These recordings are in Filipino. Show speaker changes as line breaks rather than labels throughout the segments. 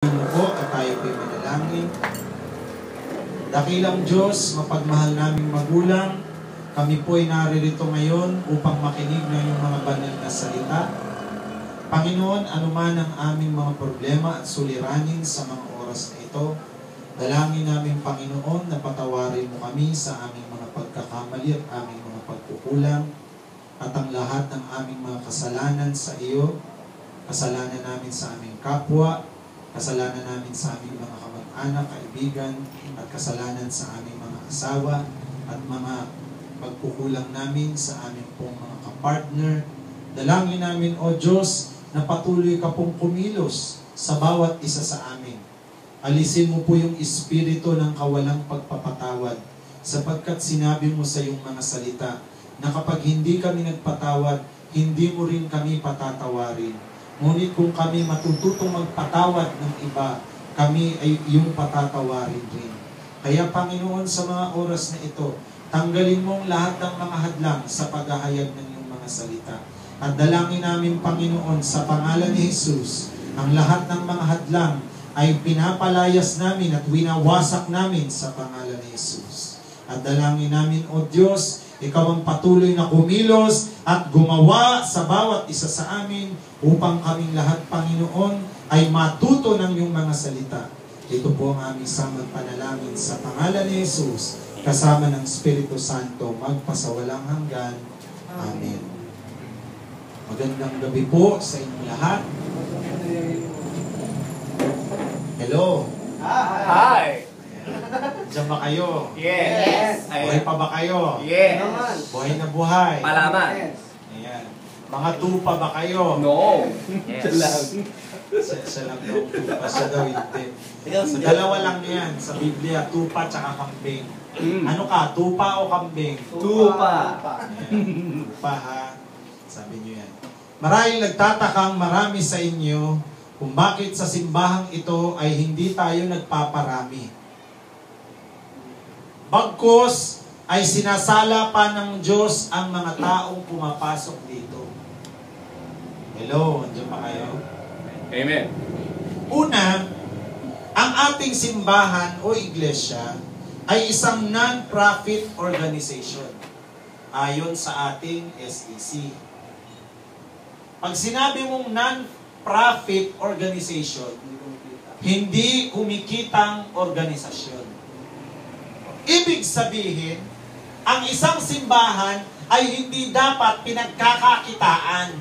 Po at tayo po'y manalangin. Dakilang Diyos, mapagmahal naming magulang, kami po'y naririto ngayon upang makinig ng iyong mga banal na salita. Panginoon, anuman ang aming mga problema at suliranin sa mga oras na ito, dalangin namin Panginoon na patawarin mo kami sa aming mga pagkakamali at aming mga pagkukulang at ang lahat ng aming mga kasalanan sa iyo, kasalanan namin sa aming kapwa, kasalanan namin sa aming mga kamag-anak, kaibigan, at kasalanan sa aming mga asawa, at mga pagkukulang namin sa aming pong mga kapartner. Dalangin namin, O Diyos, na patuloy ka pong kumilos sa bawat isa sa amin. Alisin mo po yung espiritu ng kawalang pagpapatawad, sapagkat sinabi mo sa iyong mga salita, na kapag hindi kami nagpatawad, hindi mo rin kami patatawarin. Ngunit kung kami matututong magpatawad ng iba, kami ay iyong patatawarin rin. Kaya Panginoon, sa mga oras na ito, tanggalin mong lahat ng mga hadlang sa paghahayag ng iyong mga salita. At dalangin namin, Panginoon, sa pangalan ni Jesus, ang lahat ng mga hadlang ay pinapalayas namin at winawasak namin sa pangalan ni Jesus. At dalangin namin, O Diyos, Ikaw ang patuloy na kumilos at gumawa sa bawat isa sa amin upang kaming lahat, Panginoon, ay matuto ng iyong mga salita. Ito po ang aming samang panalangin sa pangalan ni Jesus, kasama ng Espiritu Santo, magpasawalang hanggan. Amen. Magandang gabi po sa inyong lahat. Hello.
Hi!
Diyan ba kayo?
Yes!
Buhay pa ba kayo?
Yes!
Buhay na buhay.
Malaman!
Ayan. Mga tupa ba kayo?
No! Yes!
Isa lang daw tupa, siya daw hindi. So, dalawa lang yan sa Biblia, tupa tsaka kambing. Ano ka, tupa o kambing?
Tupa!
Ayan. Tupa ha. Sabi niyo yan. Marahil nagtatakang marami sa inyo kung bakit sa simbahang ito ay hindi tayo nagpaparami. Bagkus ay sinasala pa ng Diyos ang mga taong pumapasok dito. Hello, andiyan pa kayo?
Amen.
Una, ang ating simbahan o iglesia ay isang non-profit organization ayon sa ating SEC. Pag sinabi mong non-profit organization, hindi kumikitang organisasyon. Ibig sabihin, ang isang simbahan ay hindi dapat pinagkakakitaan.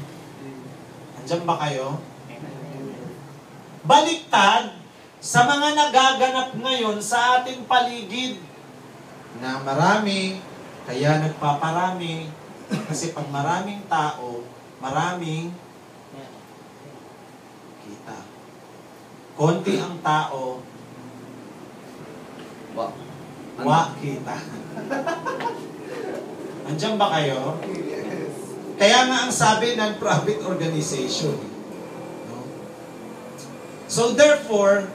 Andiyan ba kayo? Baliktad sa mga nagaganap ngayon sa ating paligid na marami, kaya nagpaparami, kasi pag maraming tao, maraming kita. Konti ang tao, kita. Andiyan ba kayo? Kaya nga ang sabi ng non-profit organization. No? So therefore,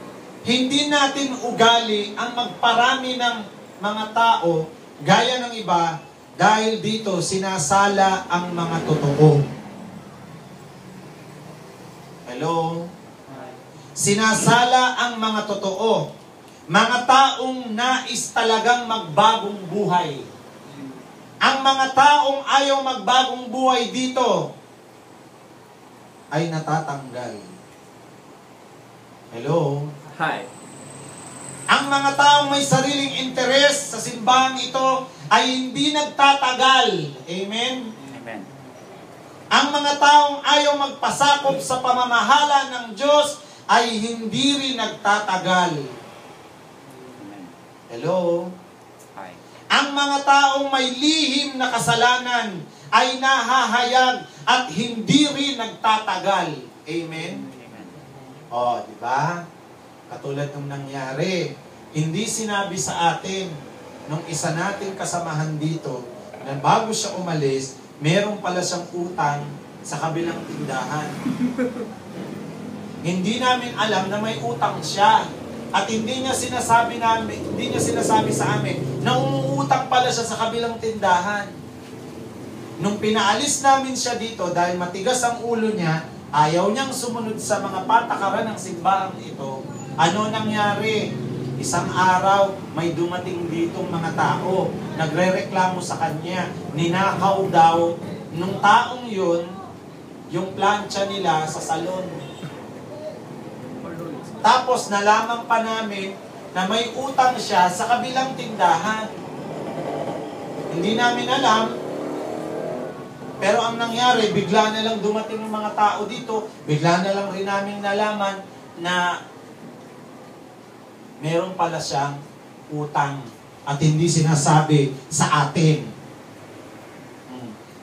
hindi natin ugali ang magparami ng mga tao gaya ng iba dahil dito sinasala ang mga totoo. Hello? Sinasala ang mga totoo. Mga taong nais talagang magbagong buhay. Ang mga taong ayaw magbagong buhay dito ay natatanggal. Hello?
Hi!
Ang mga taong may sariling interes sa simbahan ito ay hindi nagtatagal. Amen?
Amen.
Ang mga taong ayaw magpasakop sa pamamahala ng Diyos ay hindi rin nagtatagal. Hello?
Hi.
Ang mga taong may lihim na kasalanan ay nahahayag at hindi rin nagtatagal. Amen?
Amen.
O, di ba? Katulad nung nangyari, hindi sinabi sa atin nung isa nating kasamahan dito na bago siya umalis, meron pala siyang utang sa kabilang tindahan. Hindi namin alam na may utang siya. At hindi niya sinasabi sa amin na umuutang pala siya sa kabilang tindahan. Nung pinaalis namin siya dito dahil matigas ang ulo niya, ayaw niyang sumunod sa mga patakaran ng simbahang ito, Ano nangyari? Isang araw, may dumating ditong mga tao, nagrereklamo sa kanya, ninakaw daw nung taong yun, yung plancha nila sa salon. Tapos nalaman pa namin na may utang siya sa kabilang tindahan. Hindi namin alam, pero ang nangyari, bigla na lang dumating yung mga tao dito, bigla na lang rin namin nalaman na meron pala siyang utang at hindi sinasabi sa atin.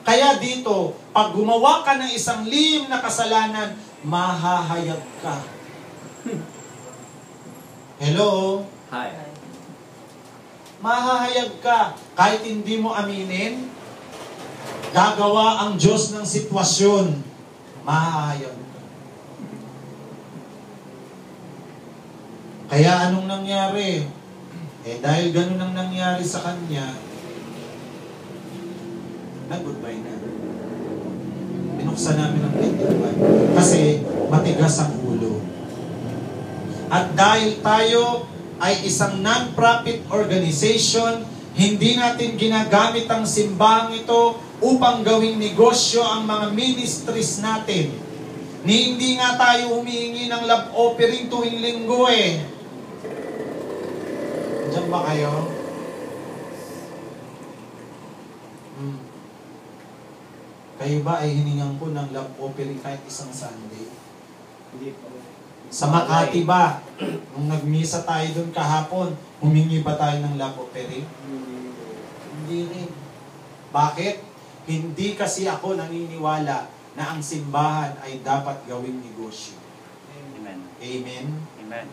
Kaya dito, pag gumawa ka ng isang lihim na kasalanan, mahahayag ka. Hello?
Hi.
Mahahayag ka. Kahit hindi mo aminin, gagawa ang Diyos ng sitwasyon. Mahahayag ka. Kaya anong nangyari? Dahil ganun ang nangyari sa kanya, nag-goodbye na. Pinuksan namin ang pintuan. Kasi matigas ang ulo. At dahil tayo ay isang non-profit organization, hindi natin ginagamit ang simbahang ito upang gawing negosyo ang mga ministries natin. Hindi nga tayo humihingi ng love offering tuwing linggo eh. Diyan ba kayo? Kayo ba ay hiningan ko ng love offering kahit isang Sunday?
Hindi po.
Sa Makati ba, nung nagmisa tayo doon kahapon, humingi ba tayo ng love offering? Hindi rin. Bakit? Hindi kasi ako naniniwala na ang simbahan ay dapat gawing negosyo.
Amen.
Amen?
Amen.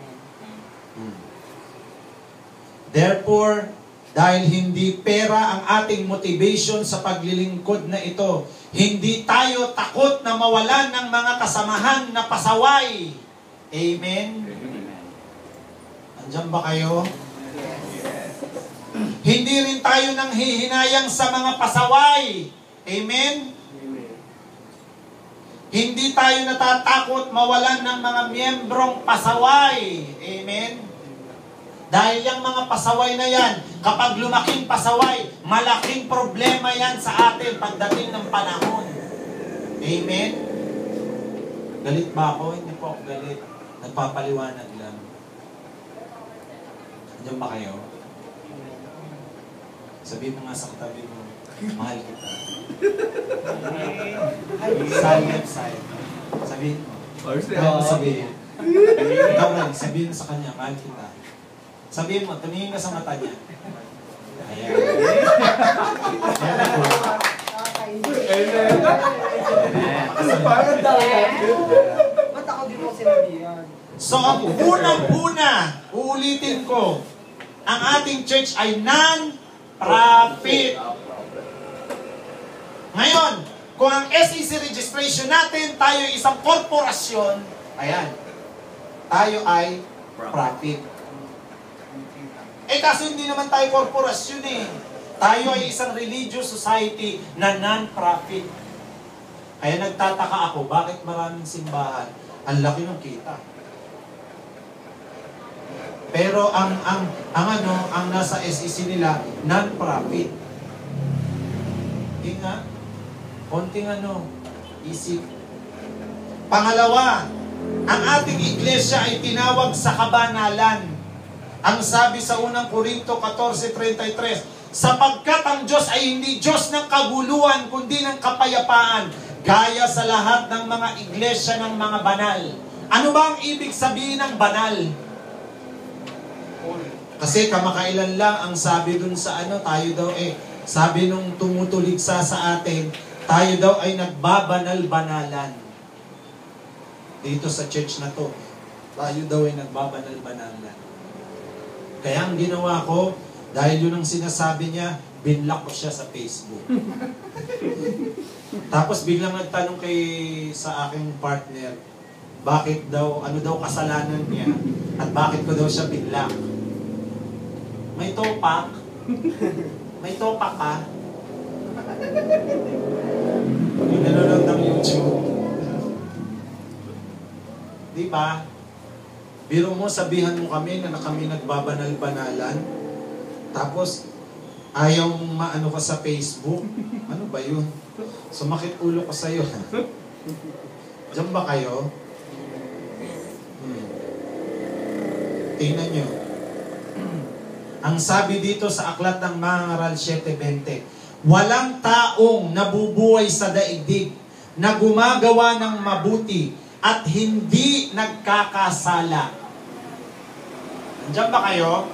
Therefore, dahil hindi pera ang ating motivation sa paglilingkod na ito, hindi tayo takot na mawalan ng mga kasamahan na pasaway. Amen?
Amen.
Andiyan ba kayo? Hindi rin tayo nang hihinayang sa mga pasaway. Amen? Hindi tayo natatakot mawalan ng mga miyembrong pasaway. Amen? Dahil yung mga pasaway na yan, kapag lumaking pasaway, malaking problema yan sa atin pagdating ng panahon. Amen? Galit ba ako? Hindi po ako galit. Nagpapaliwanag lang. Andiyan ba kayo? Sabihin mo nga sa katabi mo, mahal kita. Silent side. Sabihin mo. Ikaw sabihin. Ikaw lang, sabihin sa kanya, mahal kita. Sabihin mo, tumingin ka sa mata niya. Ayan. Ayan ako.
Parang daw yan. Ba't ako di mo sinabihan?
So, ang unang-una, uulitin ko, ang ating church ay non-profit. Ngayon, kung ang SEC registration natin, tayo ay isang korporasyon, ayan, tayo ay profit. Kaso hindi naman tayo korporasyon eh. Tayo ay isang religious society na non-profit. Kaya nagtataka ako, bakit maraming simbahan? Ang laki ng kita. Pero ang nasa SEC nila, non-profit. Hindi nga. Konting isip. Pangalawa, ang ating iglesia ay tinawag sa kabanalan. Ang sabi sa unang Korinto 14:33, sapagkat ang Diyos ay hindi Diyos ng kaguluhan, kundi ng kapayapaan, gaya sa lahat ng mga iglesia ng mga banal. Ano ba ang ibig sabihin ng banal? Kasi kamakailan lang ang sabi dun sa tayo daw sabi nung tumutuligsa sa atin, tayo daw ay nagbabanal-banalan. Dito sa church na to, tayo daw ay nagbabanal-banalan. Kaya ang ginawa ko, dahil yun ang sinasabi niya, binlock ko siya sa Facebook. Tapos biglang nagtanong sa aking partner, bakit daw, ano daw kasalanan niya, at bakit ko daw siya binlock. May topak? May topak ka? Yung nanonood ng YouTube. Di ba? Biro mo, sabihan mo kami na kami nagbabanal-banalan, tapos ayaw mong maano ka sa Facebook. Ano ba yun? Sumakit ulo ko sa'yo. Diyan ba kayo? Tingnan nyo. Ang sabi dito sa Aklat ng Mga Ngaral 7:20, walang taong nabubuhay sa daigdig na gumagawa ng mabuti at hindi nagkakasala. Nandiyan ba kayo?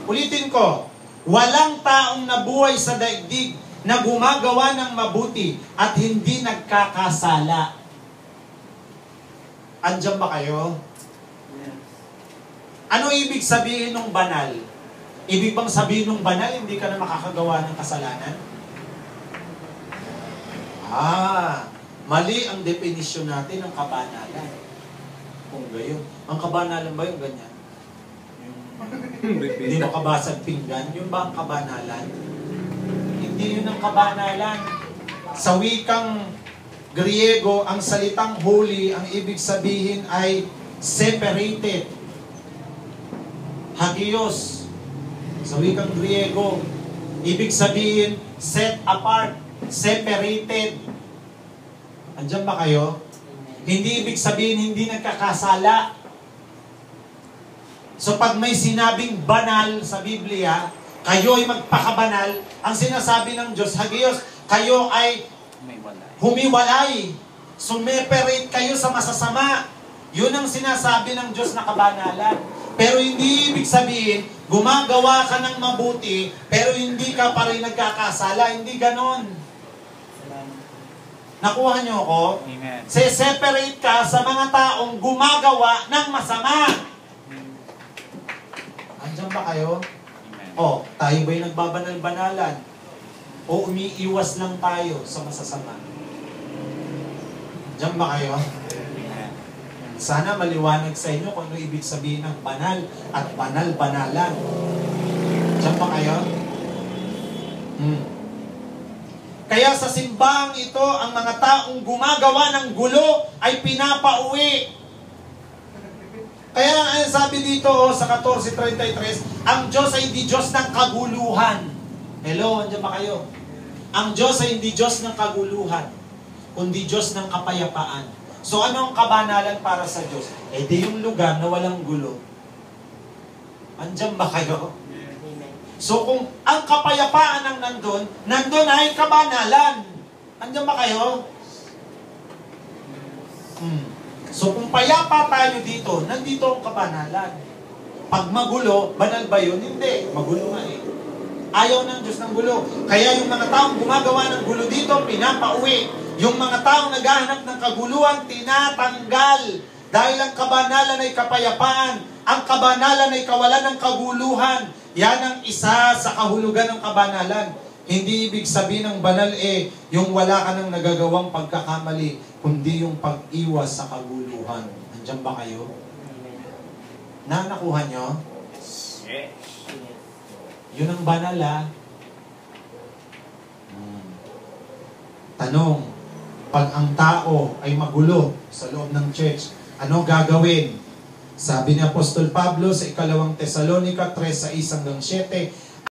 Ulitin ko. Walang taong nabuhay sa daigdig na gumagawa ng mabuti at hindi nagkakasala. Andiyan ba kayo? Ano ibig sabihin ng banal? Ibig bang sabihin ng banal, hindi ka na makakagawa ng kasalanan? Mali ang definisyon natin ng kabanalan. Kung gayon. Ang kabanalan ba yung ganyan? Hindi makabasag pinggan. Yun ba ang kabanalan? Hindi yun ang kabanalan. Sa wikang Griego, ang salitang holy, ang ibig sabihin ay separated. Hagios. Sa wikang Griego, ibig sabihin set apart, separated. Andiyan ba kayo? Hindi ibig sabihin hindi nagkakasala. So pag may sinabing banal sa Biblia, kayo ay magpakabanal, ang sinasabi ng Diyos, Hagios, kayo ay humiwalay. Sumeperate kayo sa masasama. Yun ang sinasabi ng Diyos na kabanalan. Pero hindi ibig sabihin, gumagawa ka ng mabuti, pero hindi ka pa rin nagkakasala. Hindi ganon. Nakuha niyo ako?
Amen.
Se-separate ka sa mga taong gumagawa ng masama. Andiyan ba kayo?
Amen.
O, tayo ba'y nagbabanal-banalan? O umiiwas lang tayo sa masasama? Andiyan ba kayo?
Amen.
Sana maliwanag sa inyo kung ano ibig sabihin ng banal at banal-banalan. Andiyan ba kayo? Kaya sa simbahang ito, ang mga taong gumagawa ng gulo ay pinapauwi. Kaya sabi dito sa 14:33, ang Diyos ay hindi Diyos ng kaguluhan. Hello, andiyan ba kayo? Ang Diyos ay hindi Diyos ng kaguluhan, kundi Diyos ng kapayapaan. So ano ang kabanalan para sa Diyos? Di yung lugar na walang gulo. Andiyan ba kayo? So kung ang kapayapaan ang nandun ay kabanalan. Andiyan ba kayo? So kung payapa tayo dito, nandito ang kabanalan. Pag magulo, banal ba yun? Hindi. Magulo nga eh. Ayaw ng Diyos ng gulo. Kaya yung mga taong gumagawa ng gulo dito, pinapauwi. Yung mga taong naghahanap ng kaguluhan, tinatanggal. Dahil ang kabanalan ay kapayapaan. Ang kabanalan ay kawalan ng kaguluhan. Yan ang isa sa kahulugan ng kabanalan. Hindi ibig sabihin ng banal yung wala ka nang nagagawang pagkakamali, kundi yung pag-iwas sa kaguluhan. Andiyan ba kayo? Nakuha nyo?
Yes.
Yun ang banal, Tanong, pag ang tao ay magulo sa loob ng church, ano gagawin? Sabi ni Apostol Pablo sa 2 Tesalonica 3:6-7,